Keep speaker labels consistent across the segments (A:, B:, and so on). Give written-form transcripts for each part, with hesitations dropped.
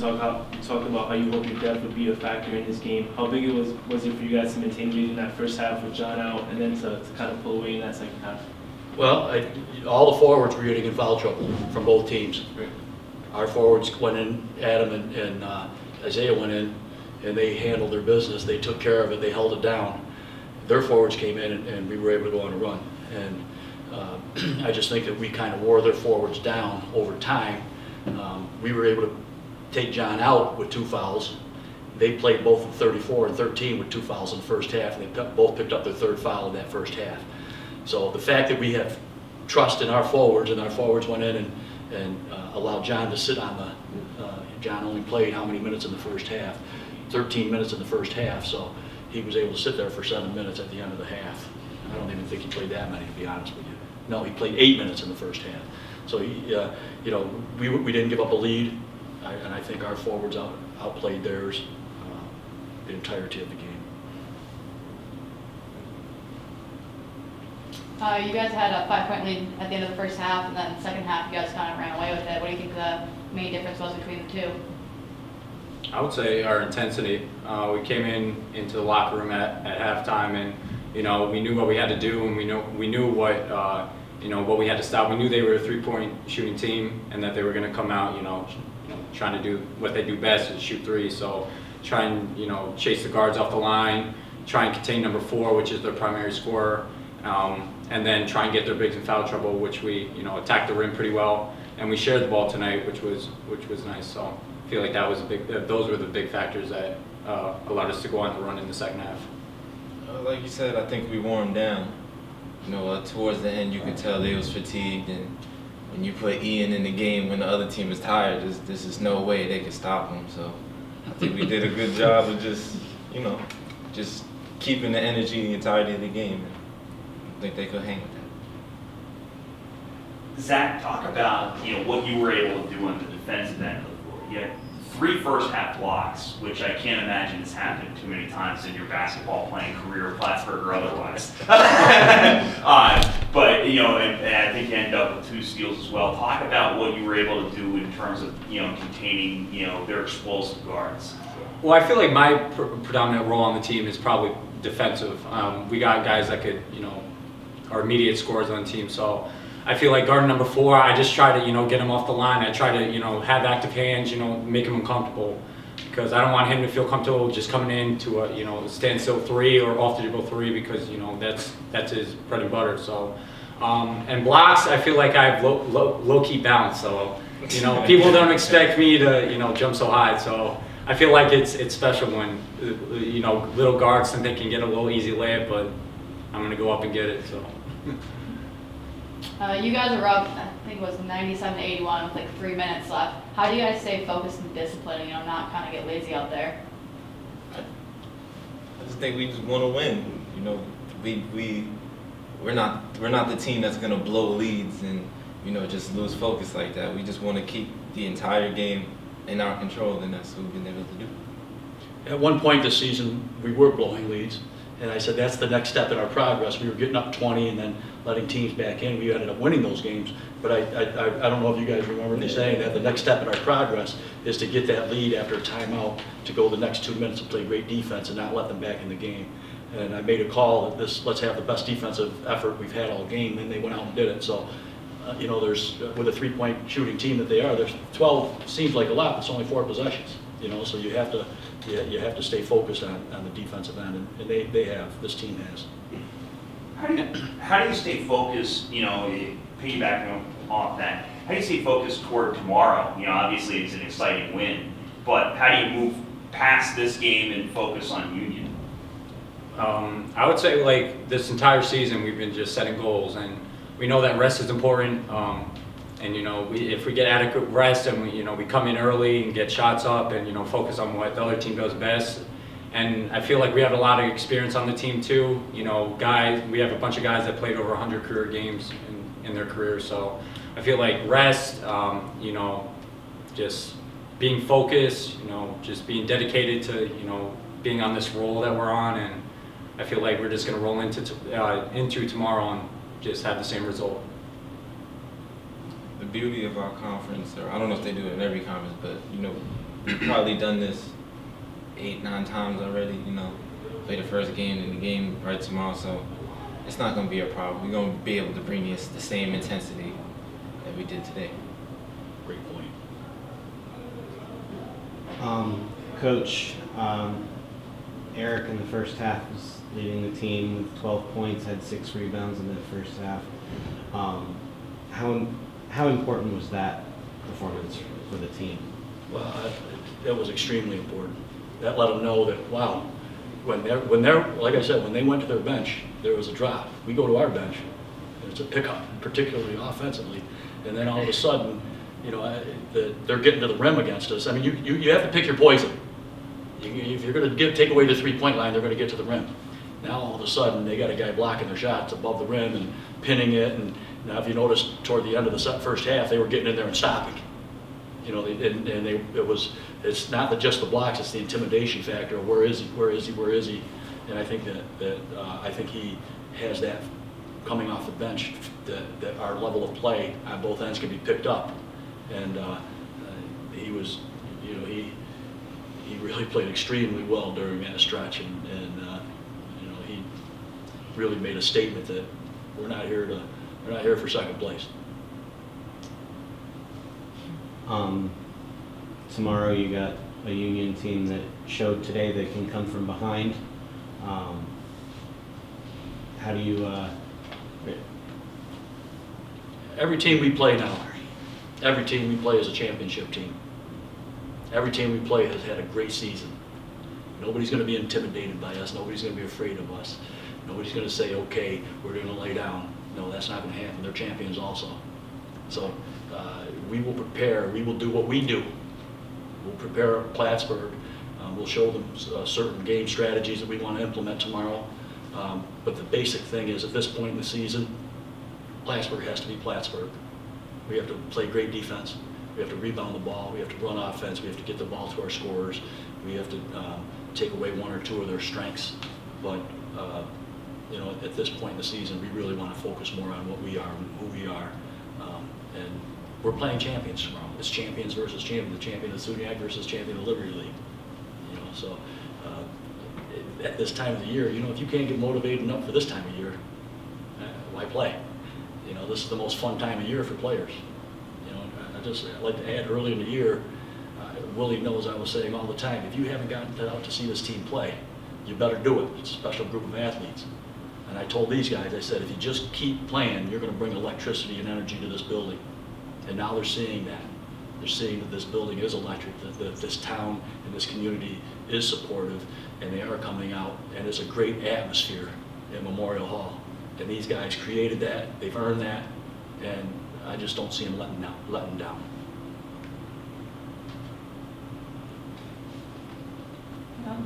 A: talked about how you hope your depth would be a factor in this game. How big was it for you guys to maintain lead in that first half with John out, and then to kind of pull away in that second half?
B: Well, all the forwards were getting in foul trouble from both teams.
A: Right.
B: Our forwards went in, Adam and Isaiah went in, and they handled their business. They took care of it. They held it down. Their forwards came in, and we were able to go on a run. And I just think that we kind of wore their forwards down over time. We were able to take John out with 2 fouls. They played both at 34 and 13 with 2 fouls in the first half, and they both picked up their 3rd foul in that first half. So the fact that we have trust in our forwards, and our forwards went in and allowed John to sit on the, John only played how many minutes in the first half? 13 minutes in the first half, so he was able to sit there for 7 minutes at the end of the half. I don't even think he played that many, to be honest with you. No, he played 8 minutes in the first half. So he, we didn't give up a lead, and I think our forwards outplayed theirs the entirety of the game.
C: You guys had a 5-point lead at the end of the first half, and then the second half you guys kind of ran away with it. What do you think the main difference was between the two?
D: I would say our intensity. We came into the locker room at halftime, and we knew what we had to do, and we knew what what we had to stop. We knew they were a 3-point shooting team, and that they were going to come out, trying to do what they do best, is shoot threes. So try and chase the guards off the line, try and contain number 4, which is their primary scorer. And then try and get their bigs in foul trouble, which we attacked the rim pretty well, and we shared the ball tonight, which was nice. So I feel like that was those were the big factors that allowed us to go on the run in the second half.
E: Like you said, I think we wore them down. Towards the end, you could tell they was fatigued, and when you put Ian in the game when the other team is tired, this is no way they could stop them. So I think we did a good job of just keeping the energy the entirety of the game. I think they could hang with that.
F: Zach, talk about what you were able to do on the defensive end of the floor. You had 3 first-half blocks, which I can't imagine has happened too many times in your basketball playing career, Plattsburgh or otherwise. But and I think you ended up with 2 steals as well. Talk about what you were able to do in terms of containing their explosive guards.
D: Well, I feel like my predominant role on the team is probably defensive. We got guys that could are immediate scorers on the team. So I feel like guard number 4, I just try to get him off the line. I try to have active hands, make him uncomfortable, because I don't want him to feel comfortable just coming into a standstill 3 or off the dribble 3, because that's his bread and butter. So and blocks, I feel like I have low key bounce. So people don't expect me to jump so high. So I feel like it's special when little guards think they can get a little easy layup, but I'm gonna go up and get it. So.
C: You guys are up, I think it was 97-81 with like 3 minutes left. How do you guys stay focused and disciplined, not kind of get lazy out there?
E: I just think we just want to win. We're not the team that's gonna blow leads and just lose focus like that. We just want to keep the entire game in our control, and that's what we've been able to do.
B: At one point this season, we were blowing leads, and I said that's the next step in our progress. We were getting up 20 and then letting teams back in. We ended up winning those games, but I don't know if you guys remember me saying that the next step in our progress is to get that lead after a timeout, to go the next 2 minutes and play great defense and not let them back in the game. And I made a call that let's have the best defensive effort we've had all game, and they went out and did it. So there's with a 3-point shooting team that they are, there's 12 seems like a lot, but it's only 4 possessions. So you have to stay focused on the defensive end, and they have. This team has.
F: How do you stay focused? Piggybacking off that, how do you stay focused toward tomorrow? Obviously it's an exciting win, but how do you move past this game and focus on Union?
D: I would say like this entire season we've been just setting goals, and we know that rest is important. And if we get adequate rest and we come in early and get shots up and focus on what the other team does best. And I feel like we have a lot of experience on the team too. We have a bunch of guys that played over 100 career games in their careers. So I feel like rest, just being focused, just being dedicated to being on this roll that we're on, and I feel like we're just going to roll into tomorrow and just have the same result.
E: The beauty of our conference, or I don't know if they do it in every conference, but we've probably done this 8, 9 times already. Play the first game and the game right tomorrow, so it's not gonna be a problem. We're gonna be able to bring the same intensity that we did today.
B: Great point.
G: Coach, Eric in the first half was leading the team with 12 points, had 6 rebounds in the first half. How important was that performance for the team?
B: Well, that was extremely important. That let them know that, wow, when they're like I said, when they went to their bench, there was a drop. We go to our bench, there's a pickup, particularly offensively, and then all of a sudden, they're getting to the rim against us. I mean, you have to pick your poison. If you're going to take away the 3-point line, they're going to get to the rim. Now all of a sudden, they got a guy blocking their shots above the rim and pinning it. And now, if you notice, toward the end of the first half, they were getting in there and stopping. It's not just the blocks; it's the intimidation factor. Where is he? And I think I think he has that coming off the bench. That our level of play on both ends can be picked up, and he was, he really played extremely well during that stretch, and he really made a statement that we're not here for second place.
G: Tomorrow you got a Union team that showed today they can come from behind. How do you?
B: Every team we play now, every team we play is a championship team. Every team we play has had a great season. Nobody's going to be intimidated by us. Nobody's going to be afraid of us. Nobody's going to say, okay, we're going to lay down. No, that's not going to happen. They're champions also. So we will prepare. We will do what we do. We'll prepare Plattsburgh. We'll show them certain game strategies that we want to implement tomorrow. But the basic thing is, at this point in the season, Plattsburgh has to be Plattsburgh. We have to play great defense. We have to rebound the ball. We have to run offense. We have to get the ball to our scorers. We have to take away 1 or 2 of their strengths. But at this point in the season, we really want to focus more on what we are and who we are. And we're playing champions tomorrow. It's champions versus champions. The champion of SUNYAC versus champion of Liberty League. So at this time of the year, if you can't get motivated enough for this time of year, why play? This is the most fun time of year for players. I'd like to add, early in the year, Willie knows I was saying all the time, if you haven't gotten out to see this team play, you better do it. It's a special group of athletes. And I told these guys, I said, if you just keep playing, you're going to bring electricity and energy to this building. And now they're seeing that. They're seeing that this building is electric, that this town and this community is supportive, and they are coming out, and it's a great atmosphere at Memorial Hall. And these guys created that, they've earned that, and I just don't see them letting down.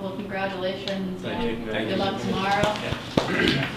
C: Well, congratulations.
B: Thank you.
C: Good luck tomorrow.
B: Yeah.